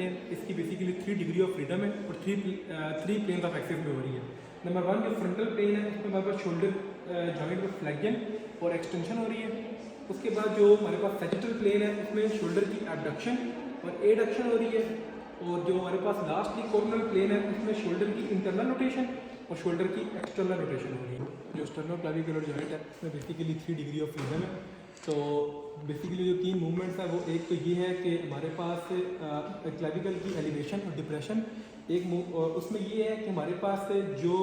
देखते हैं, इसकी बेसिकली 3 डिग्री ऑफ फ्रीडम है और थ्री प्लेन ऑफ एक्सेस में हो रही है। नंबर 1 जो फ्रंटल प्लेन है उसमें हमारे पास शोल्डर जॉइंट में फ्लेक्जन और एक्सटेंशन हो रही है। उसके बाद जो हमारे पास सैजिटल प्लेन है उसमें शोल्डर की एबडक्शन और एडक्शन हो रही है। और जो हमारे पास लास्टली कॉर्नर प्लेन है उसमें शोल्डर की इंटरनल रोटेशन और शोल्डर की एक्सटर्नल रोटेशन हो रही है। जो स्टर्नोक्लेविकुलर जॉइंट है उसमें बेसिकली 3 डिग्री ऑफ फ्रीडम है। तो बेसिकली जो 3 मूवमेंट्स हैं वो एक तो ये है कि हमारे पास क्लेविकल की एलिवेशन और डिप्रेशन, एक उसमें ये है कि हमारे पास जो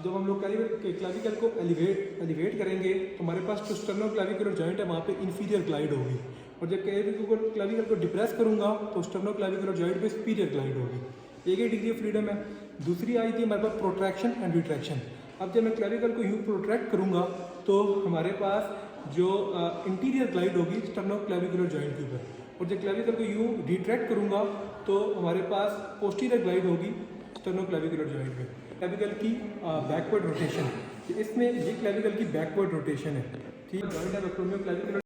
जब हम लोग क्लेविकल को एलिवेट करेंगे तो हमारे पास जो स्टर्नोक्लेविकुलर जॉइंट है वहाँ पे इंफीरियर ग्लाइड होगी, और जब क्लेविकल को डिप्रेस करूँगा तो स्टर्नोक्लेविकुलर जॉइंट पे सुपीरियर ग्लाइड होगी। एक डिग्री ऑफ फ्रीडम है। दूसरी आई थी हमारे पास प्रोट्रैक्शन एंड रिट्रैक्शन। अब जब मैं क्लेविकल को यूँ प्रोट्रैक्ट करूँगा तो हमारे पास जो इंटीरियर ग्लाइड होगी स्टर्नोक्लेविकुलर जॉइंट के ऊपर, और जब क्लेविकल को यूँ रिट्रैक्ट करूँगा तो हमारे पास पोस्टीरियर ग्लाइड होगी स्टर्नोक्लेविकुलर जॉइंट पे। क्लेविकल की बैकवर्ड रोटेशन, इसमें ये क्लेविकल की बैकवर्ड रोटेशन है, ठीक है। जॉइंट है एक्रोमियोक्लेविकुलर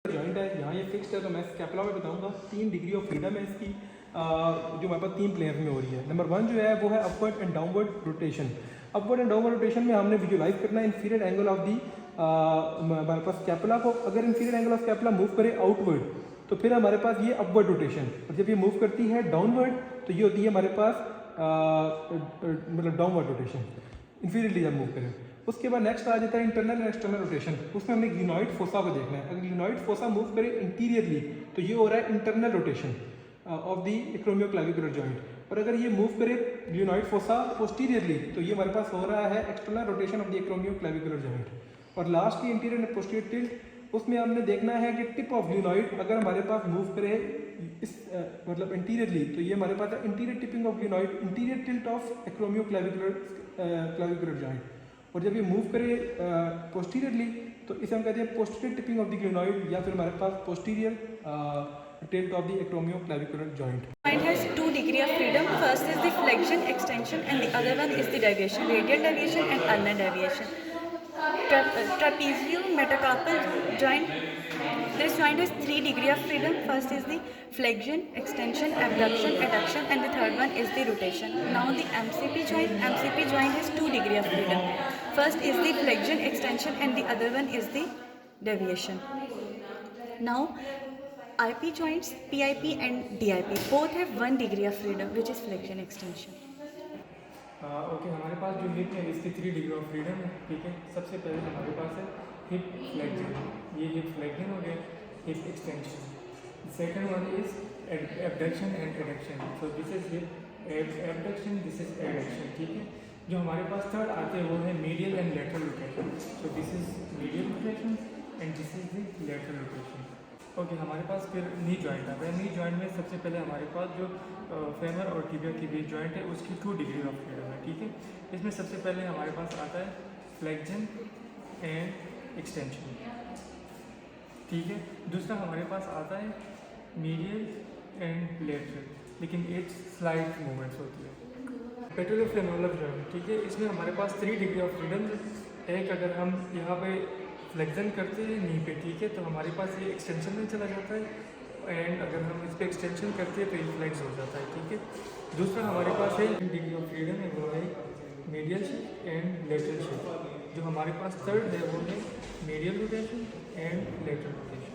जॉइंट है, यहाँ ये फिक्स्ड है तो मैं स्कैपुला में बताऊँगा। 3 डिग्री ऑफ फ्रीडम है इसकी, जो हमारे पास 3 प्लेयर्स में हो रही है। नंबर 1 जो है वो है upward and downward rotation. Upward and downward rotation में हमने विजुलाइज करना है इंफीरियर एंगल ऑफ दी हमारे पास स्कैपुला को। अगर inferior angle of scapula move करे आउटवर्ड तो फिर हमारे पास ये अपवर्ड रोटेशन, और जब ये मूव करती है डाउनवर्ड तो ये होती है हमारे पास मतलब डाउनवर्ड रोटेशन, इंफीरियरली जब मूव करें। उसके बाद नेक्स्ट आ जाता है इंटरनल एंड एक्सटर्नल रोटेशन। उसमें हमने ग्लिनॉइड फोसा को देखना है। अगर ग्लिनॉइड फोसा मूव करे इंटीरियरली तो ये हो रहा है internal rotation of the acromioclavicular joint, और अगर ये मूव करे ग्लिनॉइड फोसा पोस्टीरियरली तो ये हमारे पास हो रहा है external rotation of the acromioclavicular joint. और लास्ट की इंटीरियर एंड पोस्टीरियर टिल्ट, उसमें हमने देखना है कि टिप ऑफ ग्लिनॉइड अगर हमारे पास मूव करे इस मतलब इंटीरियरली तो ये हमारे पास है interior tipping of glenoid, interior tilt of acromioclavicular joint. और जब ये मूव करे पोस्टीरियरली तो इसे हम कहते हैं posterior tipping of the glenoid, या फिर हमारे पास posterior tilt of the acromioclavicular joint. Joint has 2 degree of freedom. First is the flexion, extension, and the other one is the deviation, radial deviation and ulnar deviation. Trapeziometacarpal joint. This joint has 3 degree of freedom. First is the flexion, extension, abduction, adduction, and the third one is the rotation. Now the MCP joint. MCP joint has 2 degree of freedom. First is the flexion, extension, and the other one is the deviation. Now IP joints, PIP and DIP both have 1 degree of freedom, which is flexion extension. Okay, हमारे पास जो hip है इसकी 3 degree of freedom है, ठीक है। सबसे पहले हमारे पास है हिप फ्लेक्जन, ये हिप फ्लेक्जन हो गया, hip extension. Second one is abduction and adduction, so this is hip abduction, this is adduction, ठीक है। जो हमारे पास थर्ड आते हैं वो है medial and lateral rotation, so this is medial rotation and this is the lateral rotation. Okay, हमारे पास फिर नी जॉइंट आता है। नी जॉइंट में सबसे पहले हमारे पास जो फेमर और टिबिया की बीच जॉइंट है उसकी 2 डिग्री ऑफ फ्रीडम है, ठीक है। इसमें सबसे पहले हमारे पास आता है फ्लेक्जन एंड एक्सटेंशन, ठीक है। दूसरा हमारे पास आता है मीडियल एंड लेटरल, लेकिन एक स्लाइड मूवमेंट्स होती है। पेट्रोलोफेनोलर जॉइंट, ठीक है, इसमें हमारे पास 3 डिग्री ऑफ फ्रीडम है। एक अगर हम यहाँ पे फ्लेक्जन करते हैं नी पे, ठीक है, तो हमारे पास ये एक्सटेंशन में चला जाता है, एंड अगर हम इस पर एक्सटेंशन करते हैं तो ये फ्लेक्स हो जाता है, ठीक है। दूसरा हमारे पास है डिग्री ऑफ फ्रीडम है, वो है medial shift and lateral shift. जो हमारे पास थर्ड है वो है medial rotation and lateral rotation.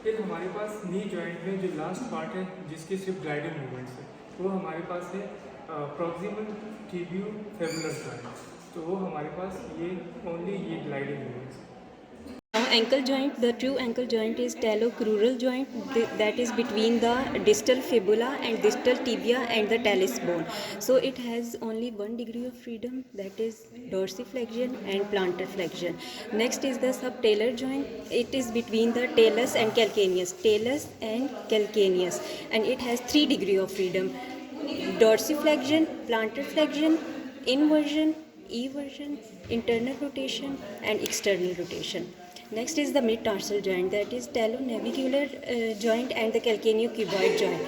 फिर हमारे पास नी जॉइंट में जो लास्ट पार्ट है जिसकी सिर्फ ग्लाइडिंग मूवमेंट्स है वो हमारे पास है प्रॉक्सिमल टिबियोफेमुलर जॉइंट, तो वो हमारे पास ये ओनली ये gliding movements. Now ankle joint, the true ankle joint is talocrural joint, that is between the distal fibula and distal tibia and the talus bone. So it has only 1 degree of freedom, that is dorsiflexion and plantar flexion. Next is the subtalar joint. It is between the talus and calcaneus, and it has 3 degree of freedom: dorsiflexion, plantar flexion, inversion, eversion, internal rotation and external rotation. Next is the mid-tarsal joint, that is talonavicular joint and the calcaneocuboid joint.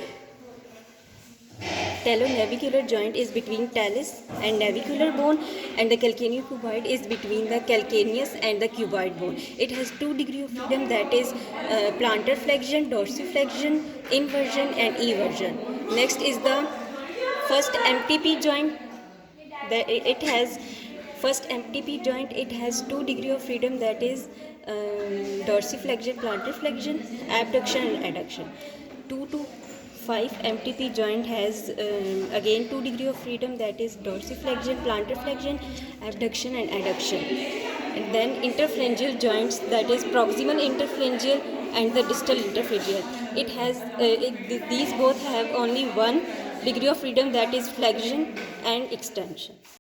Talonavicular joint is between talus and navicular bone, and the calcaneocuboid is between the calcaneus and the cuboid bone. It has 2 degree of freedom, that is plantar flexion, dorsiflexion, inversion and eversion. Next is the first MTP joint. It has first MTP joint. It has 2 degree of freedom, that is dorsiflexion, plantar flexion, abduction and adduction. 2 to 5 MTP joint has again 2 degree of freedom, that is dorsiflexion, plantar flexion, abduction and adduction. And then interphalangeal joints, that is proximal interphalangeal and the distal interphalangeal. It has these both have only 1 degree of freedom, that is flexion and extension.